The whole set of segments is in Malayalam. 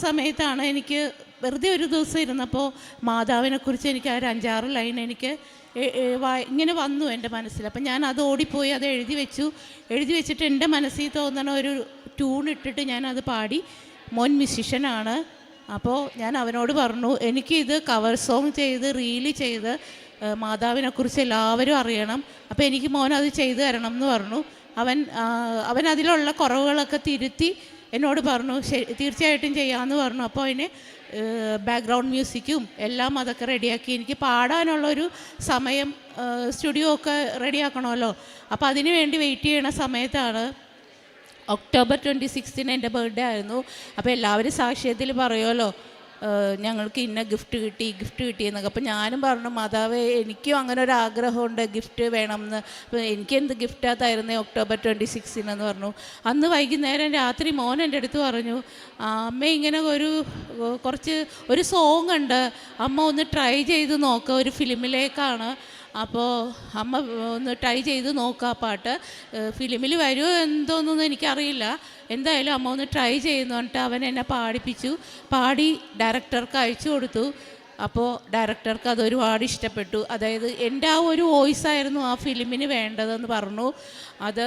സമയത്താണ് എനിക്ക് വെറുതെ ഒരു ദിവസം ഇരുന്നപ്പോൾ മാതാവിനെക്കുറിച്ച് എനിക്ക് ആ ഒരു 5-6 ലൈൻ എനിക്ക് ഇങ്ങനെ വന്നു എൻ്റെ മനസ്സിൽ. അപ്പം ഞാൻ അത് ഓടിപ്പോയി അത് എഴുതി വെച്ചിട്ട് എൻ്റെ മനസ്സിൽ തോന്നണ ഒരു ട്യൂൺ ഇട്ടിട്ട് ഞാനത് പാടി. മോൻ മ്യൂസിഷ്യനാണ്. അപ്പോൾ ഞാൻ അവനോട് പറഞ്ഞു, എനിക്കിത് കവർ സോങ് ചെയ്ത് റീല് ചെയ്ത് മാതാവിനെക്കുറിച്ച് എല്ലാവരും അറിയണം, അപ്പോൾ എനിക്ക് മോൻ അത് ചെയ്തു തരണം എന്ന് പറഞ്ഞു. അവൻ അതിലുള്ള കുറവുകളൊക്കെ തിരുത്തി എന്നോട് പറഞ്ഞു തീർച്ചയായിട്ടും ചെയ്യാമെന്ന് പറഞ്ഞു. അപ്പോൾ അതിന് ബാക്ക്ഗ്രൗണ്ട് മ്യൂസിക്കും എല്ലാം അതൊക്കെ റെഡിയാക്കി. എനിക്ക് പാടാനുള്ളൊരു സമയം സ്റ്റുഡിയോ ഒക്കെ റെഡിയാക്കണമല്ലോ. അപ്പോൾ അതിന് വേണ്ടി വെയിറ്റ് ചെയ്യണ സമയത്താണ് ഒക്ടോബർ 26 എൻ്റെ ബർത്ത്ഡേ ആയിരുന്നു. അപ്പോൾ എല്ലാവരും സാക്ഷ്യത്തിൽ പറയുമല്ലോ ഞങ്ങൾക്ക് ഇന്ന ഗിഫ്റ്റ് കിട്ടി എന്നൊക്കെ. അപ്പോൾ ഞാനും പറഞ്ഞു, മാതാവേ എനിക്കും അങ്ങനെ ഒരു ആഗ്രഹമുണ്ട്, ഗിഫ്റ്റ് വേണമെന്ന്. അപ്പോൾ എനിക്കെന്ത് ഗിഫ്റ്റാ തരുന്നത് ഒക്ടോബർ 26 എന്ന് പറഞ്ഞു. അന്ന് വൈകുന്നേരം രാത്രി മോൻ എൻ്റെ അടുത്ത് പറഞ്ഞു, അമ്മ ഇങ്ങനെ ഒരു സോങ് ഉണ്ട്, അമ്മ ഒന്ന് ട്രൈ ചെയ്ത് നോക്കുക, ഒരു ഫിലിമിലേക്കാണ്. അപ്പോൾ അമ്മ ഒന്ന് ട്രൈ ചെയ്ത് നോക്കുക ആ പാട്ട്, ഫിലിമിൽ വരുമോ എന്തോന്നൊന്നും എനിക്കറിയില്ല, എന്തായാലും അമ്മ ഒന്ന് ട്രൈ ചെയ്യുന്നു പറഞ്ഞിട്ട് അവൻ എന്നെ പാടി ഡയറക്ടർക്ക് അയച്ചു കൊടുത്തു. അപ്പോൾ ഡയറക്ടർക്ക് അതൊരുപാട് ഇഷ്ടപ്പെട്ടു. അതായത് എൻ്റെ ആ ഒരു വോയിസായിരുന്നു ആ ഫിലിമിന് വേണ്ടതെന്ന് പറഞ്ഞു. അത്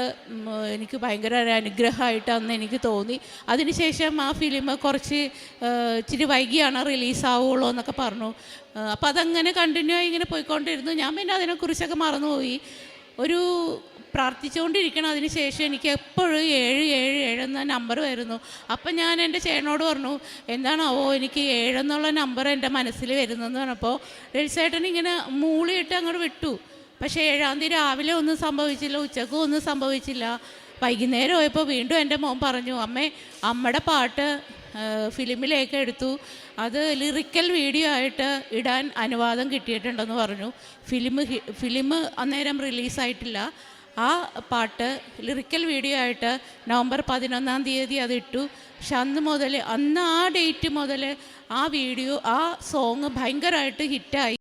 എനിക്ക് ഭയങ്കര ഒരു അനുഗ്രഹമായിട്ട് അന്ന് എനിക്ക് തോന്നി. അതിനുശേഷം ആ ഫിലിം ഇച്ചിരി വൈകിയാണ് റിലീസാവുള്ളൂ എന്നൊക്കെ പറഞ്ഞു. അപ്പോൾ അതങ്ങനെ കണ്ടിന്യൂ ആയി ഇങ്ങനെ പോയിക്കൊണ്ടിരുന്നു. ഞാൻ പിന്നെ അതിനെക്കുറിച്ചൊക്കെ മറന്നുപോയി. പ്രാർത്ഥിച്ചുകൊണ്ടിരിക്കണം. അതിന് ശേഷം എനിക്ക് എപ്പോഴും 777 എന്ന നമ്പർ വരുന്നു. അപ്പം ഞാൻ എൻ്റെ ചേട്ടനോട് പറഞ്ഞു, എന്താണാവോ എനിക്ക് 7 എന്നുള്ള നമ്പർ എൻ്റെ മനസ്സിൽ വരുന്നതെന്ന് പറഞ്ഞപ്പോൾ രജിസേട്ടൻ ഇങ്ങനെ മൂളിയിട്ട് അങ്ങോട്ട് വിട്ടു. പക്ഷേ 7-ാം തീയതി രാവിലെ ഒന്നും സംഭവിച്ചില്ല, ഉച്ചക്കും ഒന്നും സംഭവിച്ചില്ല. വൈകുന്നേരം ആയപ്പോൾ വീണ്ടും എൻ്റെ മോൻ പറഞ്ഞു, അമ്മയുടെ പാട്ട് ഫിലിമിലേക്ക് എടുത്തു, അത് ലിറിക്കൽ വീഡിയോ ആയിട്ട് ഇടാൻ അനുവാദം കിട്ടിയിട്ടുണ്ടെന്ന് പറഞ്ഞു. ഫിലിം അന്നേരം റിലീസായിട്ടില്ല. ആ പാട്ട് ലിറിക്കൽ വീഡിയോ ആയിട്ട് നവംബർ 11-ാം തീയതി അത് ഇട്ടു. പക്ഷെ അന്ന് ആ ഡേറ്റ് മുതൽ ആ സോങ് ഭയങ്കരമായിട്ട് ഹിറ്റായി.